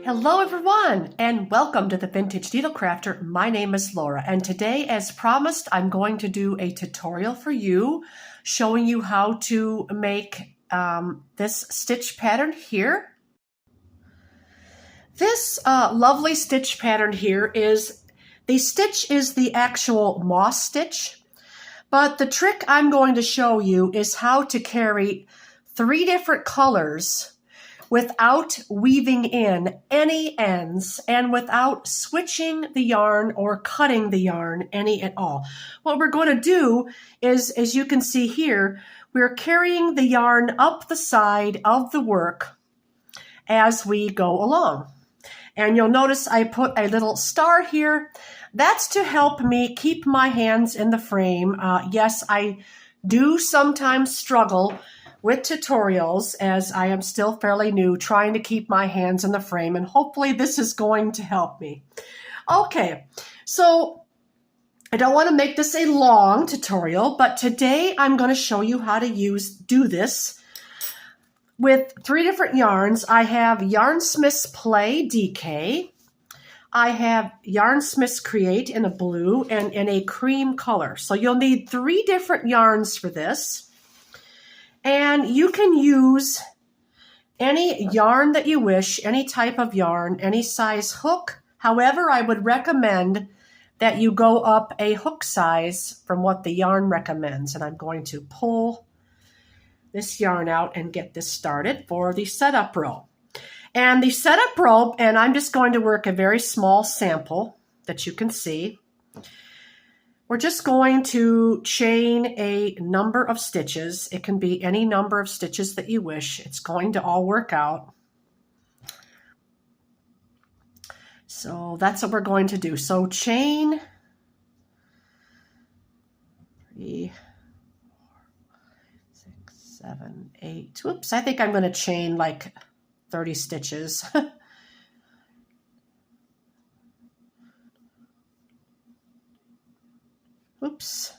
Hello everyone and welcome to the Vintage Needle Crafter. My name is Laura and today, as promised, I'm going to do a tutorial for you showing you how to make this stitch pattern here. This lovely stitch pattern here is, the stitch is the actual moss stitch, but the trick I'm going to show you is how to carry 3 different colors without weaving in any ends and without switching the yarn or cutting the yarn any at all. What we're going to do is, as you can see here, we're carrying the yarn up the side of the work as we go along. And you'll notice I put a little star here. That's to help me keep my hands in the frame. Yes, I do sometimes struggle with tutorials, as I am still fairly new, trying to keep my hands in the frame, and hopefully this is going to help me. Okay, so I don't want to make this a long tutorial, but today I'm going to show you how to do this with 3 different yarns. I have Yarnsmith's Play DK, I have Yarnsmith's Create in a blue and in a cream color. So you'll need 3 different yarns for this. And you can use any yarn that you wish, any type of yarn, any size hook. However, I would recommend that you go up a hook size from what the yarn recommends. And I'm going to pull this yarn out and get this started for the setup row. And the setup row, and I'm just going to work a very small sample that you can see. We're just going to chain a number of stitches. It can be any number of stitches that you wish. It's going to all work out. So that's what we're going to do. So chain 3, 4, 6, 7, 8. Whoops, I think I'm going to chain like 30 stitches. Oops.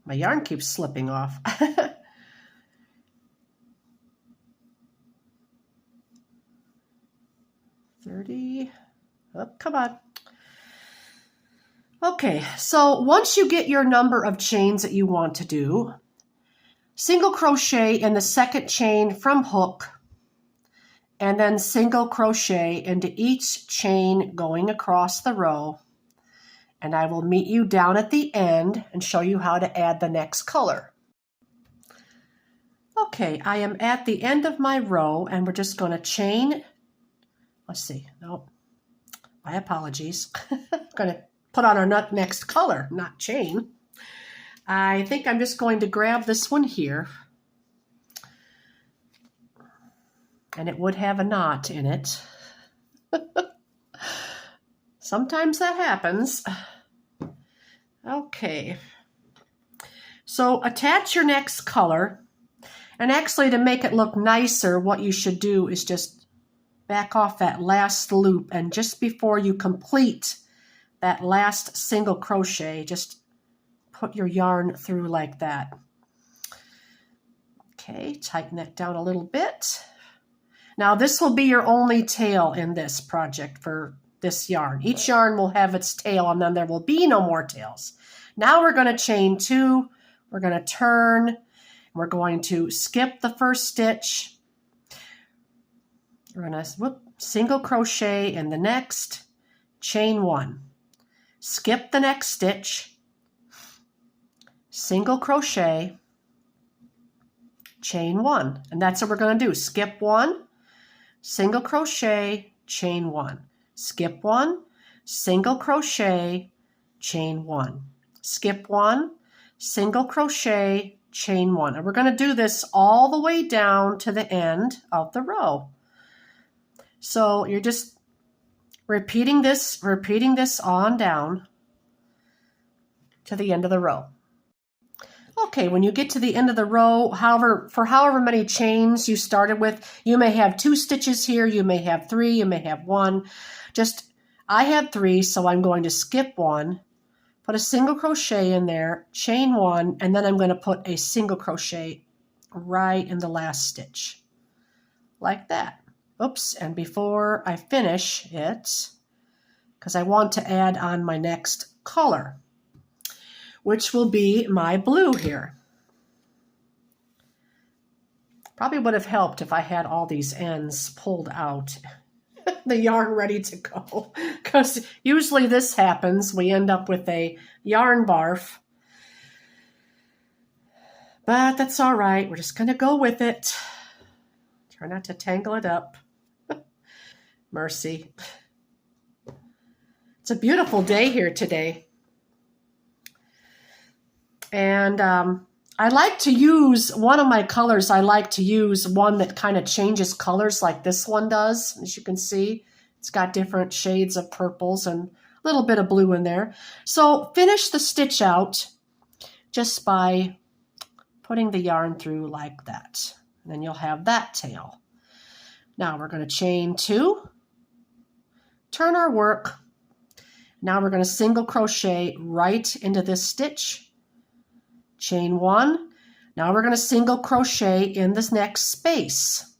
My yarn keeps slipping off. 30. Oh, come on. Okay, so once you get your number of chains that you want to do, single crochet in the second chain from hook, and then single crochet into each chain going across the row. And I will meet you down at the end and show you how to add the next color. Okay, I am at the end of my row and we're just going to chain. Let's see, no, my apologies. I'm going to put on our next color, not chain. I think I'm just going to grab this one here. And it would have a knot in it. Sometimes that happens. Okay. So attach your next color. And actually, to make it look nicer, what you should do is just back off that last loop. And just before you complete that last single crochet, just put your yarn through like that. Okay, tighten that down a little bit. Now this will be your only tail in this project for this yarn. Each yarn will have its tail and then there will be no more tails. Now we're going to chain 2. We're going to turn. We're going to skip the first stitch. We're going to single crochet in the next, chain 1. Skip the next stitch, single crochet, chain 1. And that's what we're going to do. Skip 1. Single crochet, chain 1. Skip 1, single crochet, chain 1. Skip 1, single crochet, chain 1. And we're going to do this all the way down to the end of the row. So you're just repeating this on down to the end of the row. Okay, when you get to the end of the row, however many chains you started with, you may have 2 stitches here, you may have 3, you may have 1. I have 3, so I'm going to skip 1, put a single crochet in there, chain one, and then I'm going to put a single crochet right in the last stitch, like that. Oops, and before I finish it, because I want to add on my next color, which will be my blue here. Probably would have helped if I had all these ends pulled out, the yarn ready to go, because usually this happens. We end up with a yarn barf, but that's all right. We're just going to go with it. Try not to tangle it up. Mercy. It's a beautiful day here today. And I like to use one of my colors. I like to use one that kind of changes colors like this one does. As you can see, it's got different shades of purples and a little bit of blue in there. So finish the stitch out just by putting the yarn through like that. And then you'll have that tail. Now we're going to chain two, turn our work. Now we're going to single crochet right into this stitch. Chain one. Now we're going to single crochet in this next space.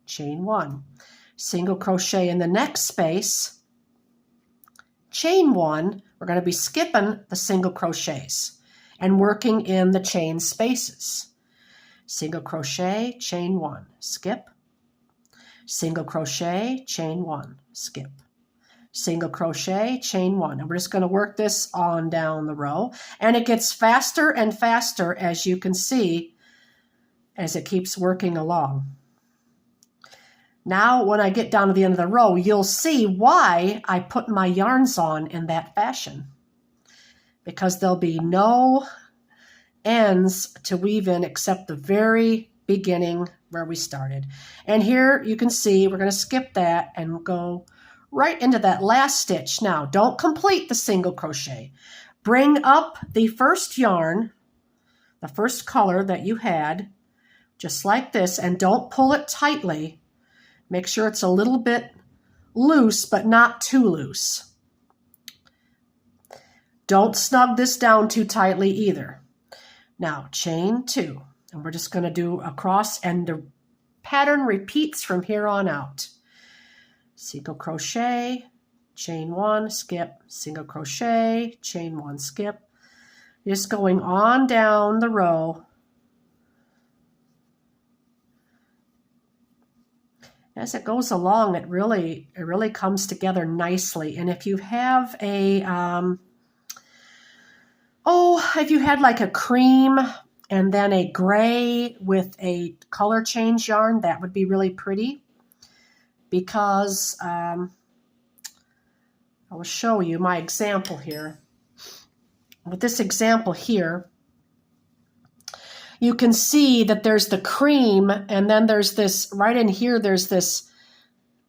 Chain one. Single crochet in the next space. Chain one. We're going to be skipping the single crochets and working in the chain spaces. Single crochet, chain one, skip. Single crochet, chain one, skip. Single crochet, chain one. And we're just going to work this on down the row. And it gets faster and faster, as you can see, as it keeps working along. Now, when I get down to the end of the row, you'll see why I put my yarns on in that fashion. Because there'll be no ends to weave in except the very beginning where we started. And here you can see we're going to skip that and go right into that last stitch. Now, don't complete the single crochet. Bring up the first yarn, the first color that you had, just like this, and don't pull it tightly. Make sure it's a little bit loose, but not too loose. Don't snug this down too tightly either. Now, chain two, and we're just going to do a cross, and the pattern repeats from here on out. Single crochet, chain one, skip, single crochet, chain one, skip. Just going on down the row. As it goes along, it really comes together nicely. And if you have a, if you had like a cream and then a gray with a color change yarn, that would be really pretty. Because I will show you my example here. With this example here, you can see that there's the cream, and then there's this, right in here, there's this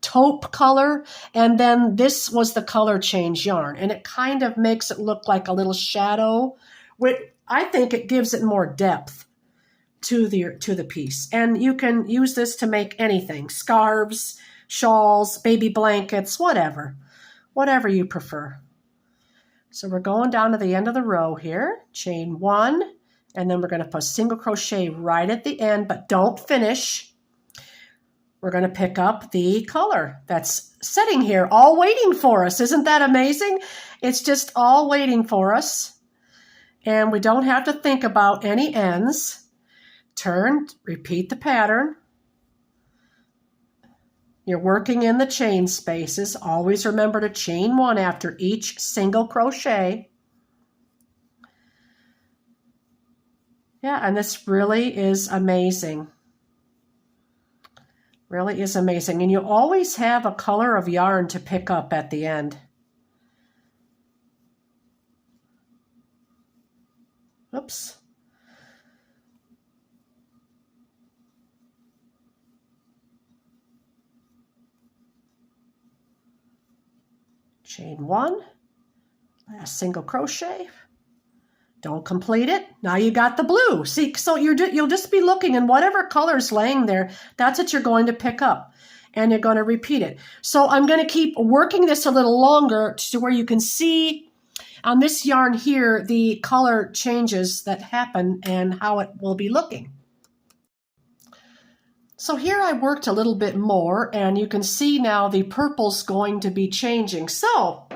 taupe color, and then this was the color change yarn, and it kind of makes it look like a little shadow, which I think it gives it more depth to the piece. And you can use this to make anything, scarves, shawls, baby blankets, whatever you prefer. So we're going down to the end of the row here, chain one, and then we're going to put single crochet right at the end, but don't finish. We're going to pick up the color that's sitting here, all waiting for us. Isn't that amazing? It's just all waiting for us, and we don't have to think about any ends. Turn, repeat the pattern. You're working in the chain spaces. Always remember to chain one after each single crochet. Yeah, and this really is amazing. Really is amazing. And you always have a color of yarn to pick up at the end. Oops. Chain one, last single crochet, don't complete it. Now you got the blue. See, so you'll just be looking, and whatever color's laying there, that's what you're going to pick up, and you're going to repeat it. So I'm going to keep working this a little longer to where you can see on this yarn here, the color changes that happen and how it will be looking. So here I worked a little bit more, and you can see now the purple's going to be changing. So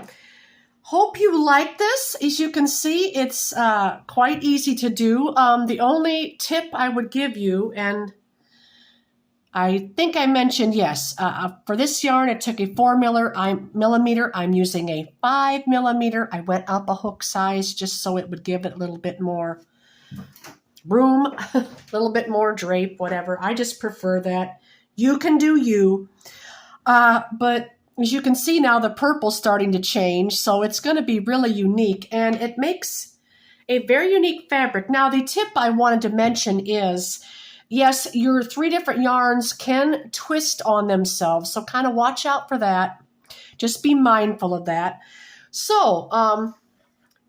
hope you like this. As you can see, it's quite easy to do. The only tip I would give you, and I think I mentioned, yes, for this yarn, it took a 4 millimeter. I'm using a 5 millimeter. I went up a hook size just so it would give it a little bit more room, a little bit more drape, whatever. I just prefer that. You can do you. But as you can see now, the purple's starting to change, so it's going to be really unique, and it makes a very unique fabric. Now, the tip I wanted to mention is, yes, your 3 different yarns can twist on themselves, so kind of watch out for that. Just be mindful of that. So,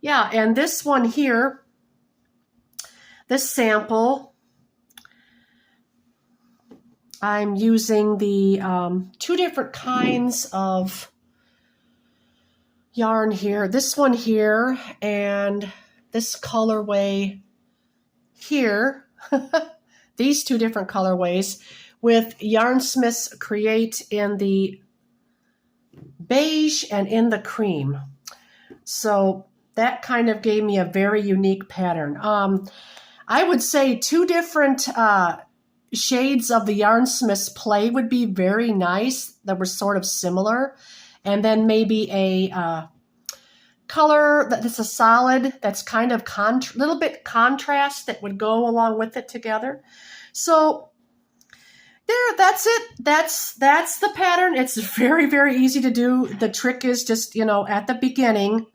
yeah, and this one here, this sample, I'm using the 2 different kinds of yarn here. This one here and this colorway here. These 2 different colorways with Yarnsmiths Create in the beige and in the cream. So that kind of gave me a very unique pattern. I would say 2 different shades of the Yarnsmiths play would be very nice that were sort of similar. And then maybe a color that's a solid that's kind of little bit contrast that would go along with it together. So there, that's it. That's the pattern. It's very, very easy to do. The trick is just, at the beginning,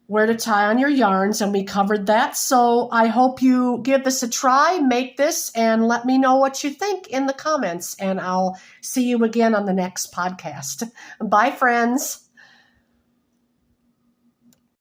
where to tie on your yarns, and we covered that. So I hope you give this a try, make this, and let me know what you think in the comments, and I'll see you again on the next podcast. Bye, friends.